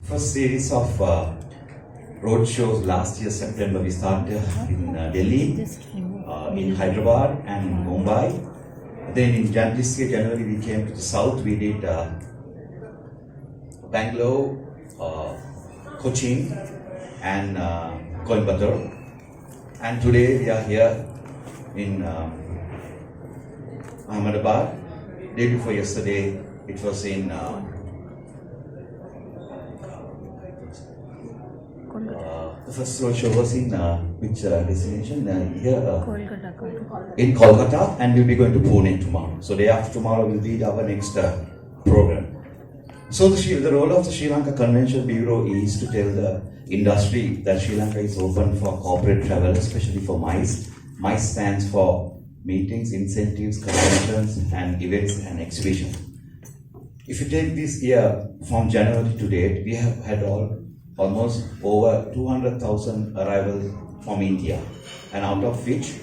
first series of road shows last year, September. We started in Delhi, in Hyderabad, and in Mumbai. Then in this year, January, we came to the south. We did Bangalore, Cochin, and Coimbatore. And today we are here in Ahmedabad. Day before yesterday, it was in the first road show was in which destination? Here in Kolkata, and we'll be going to Pune tomorrow. So day after tomorrow will be our next program. So the role of the Sri Lanka Convention Bureau is to tell the industry that Sri Lanka is open for corporate travel, especially for MICE. MICE stands for meetings, incentives, conventions, and events and exhibitions. If you take this year from January to date, we have had almost over 200,000 arrivals from India, and out of which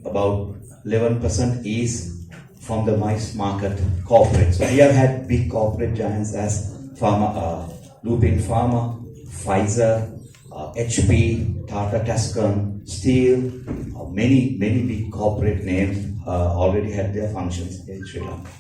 about 11% is from the MICE market corporate. So we have had big corporate giants as Lupin Pharma, Pfizer, HP, Tata Tiscon, Steel, many big corporate names already had their functions in Sri Lanka.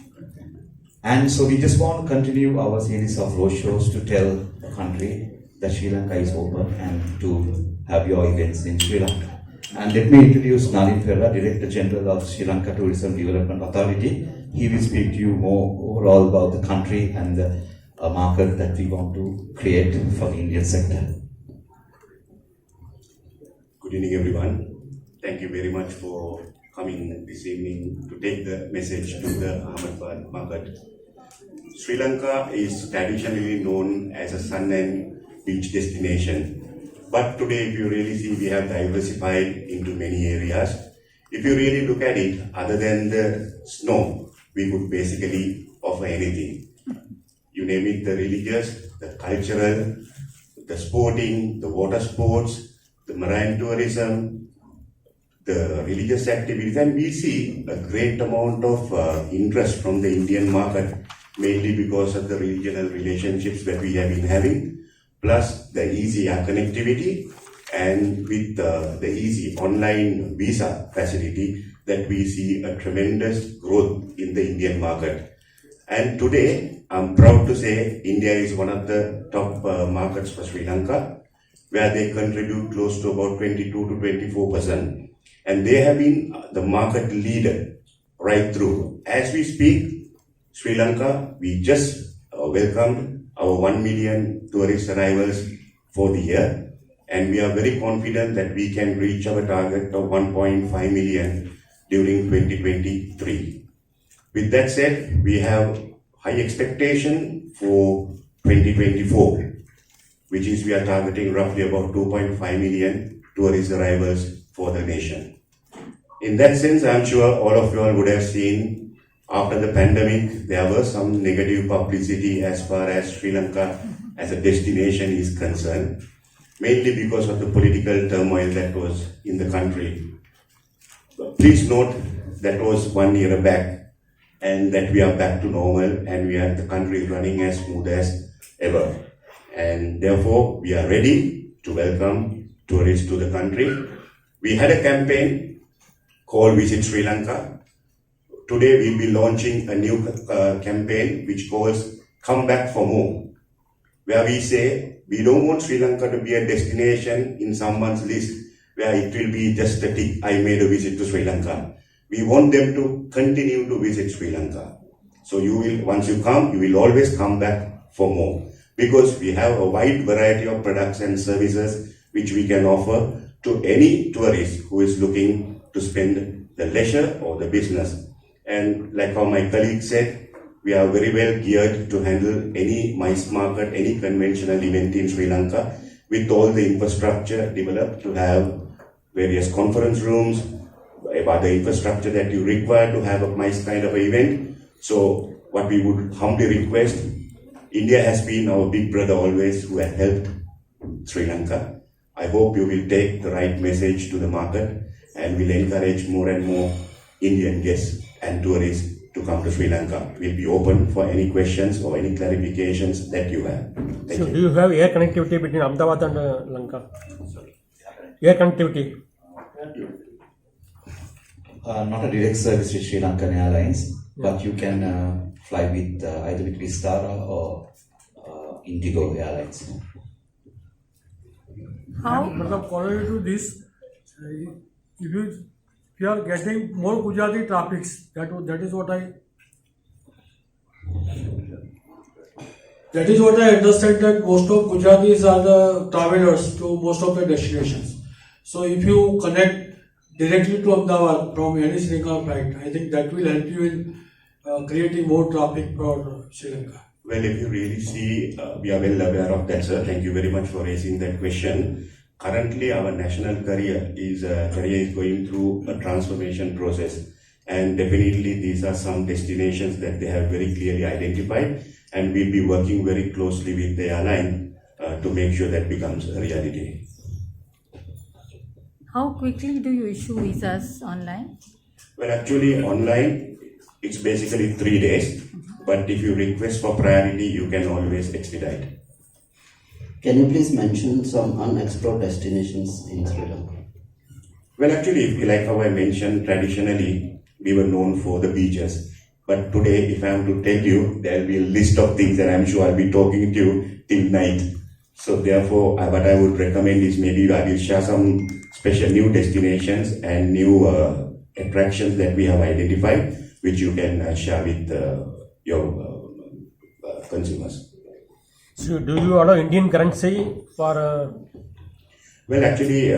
And so we just want to continue our series of roadshows to tell the country that Sri Lanka is open and to have your events in Sri Lanka. And let me introduce Nalin Perra, Director General of Sri Lanka Tourism Development Authority. He will speak to you more overall about the country and the market that we want to create for the Indian sector. Good evening, everyone. Thank you very much for coming this evening to take the message to the Ahmedabad market. Sri Lanka is traditionally known as a sun and beach destination. But today, if you really see, we have diversified into many areas. If you really look at it, other than the snow, we could basically offer anything. You name it, the religious, the cultural, the sporting, the water sports, the marine tourism, the religious activities, and we see a great amount of interest from the Indian market, mainly because of the regional relationships that we have been having, plus the easy air connectivity, and with the easy online visa facility, that we see a tremendous growth in the Indian market. And today, I'm proud to say India is one of the top markets for Sri Lanka, where they contribute close to about 22 to 24%. And they have been the market leader right through. As we speak, Sri Lanka, we just welcomed our 1 million tourist arrivals for the year. And we are very confident that we can reach our target of 1.5 million during 2023. With that said, we have high expectation for 2024, which is we are targeting roughly about 2.5 million tourist arrivals for the nation. In that sense, I'm sure all of you all would have seen after the pandemic, there was some negative publicity as far as Sri Lanka as a destination is concerned, mainly because of the political turmoil that was in the country. But please note that was 1 year back, and that we are back to normal, and the country is running as smooth as ever. And therefore, we are ready to welcome tourists to the country. We had a campaign called Visit Sri Lanka. Today, we'll be launching a new campaign which calls Come Back for More, where we say we don't want Sri Lanka to be a destination in someone's list where it will be just a tick, I made a visit to Sri Lanka. We want them to continue to visit Sri Lanka. So once you come, you will always come back for more, because we have a wide variety of products and services which we can offer to any tourist who is looking to spend the leisure or the business. And like how my colleague said, we are very well geared to handle any MICE market, any conventional event in Sri Lanka, with all the infrastructure developed to have various conference rooms, other infrastructure that you require to have a MICE kind of event. So what we would humbly request, India has been our big brother always, who has helped Sri Lanka. I hope you will take the right message to the market and will encourage more and more Indian guests and tourists to come to Sri Lanka. We'll be open for any questions or any clarifications that you have. Thank So you. do you have air connectivity between Ahmedabad and Lanka? Air connectivity. Not a direct service with Sri Lankan Airlines, but you can fly with either with Vistara or Indigo Airlines. How? मतलब according to this, if you are getting more Gujarati traffics, that is what I understand, that most of Gujaratis are the travelers to most of the destinations. So if you connect directly to Ahmedabad from any Sri Lanka flight, I think that will help you in creating more traffic for Sri Lanka. Well, if you really see, we are well aware of that, sir. Thank you very much for raising that question. Currently, our national career is going through a transformation process, and definitely these are some destinations that they have very clearly identified, and we'll be working very closely with the airline to make sure that becomes a reality. How quickly do you issue visas online? Well, actually, online, it's basically 3 days, but if you request for priority, you can always expedite. Can you please mention some unexplored destinations in Sri Lanka? Well, actually, like how I mentioned, traditionally, we were known for the beaches. But today, if I am to tell you, there will be a list of things that I'm sure I'll be talking to you till night. So therefore, what I would recommend is maybe I will share some special new destinations and new attractions that we have identified, which you can share with your consumers. So do you allow Indian currency for? Well, actually,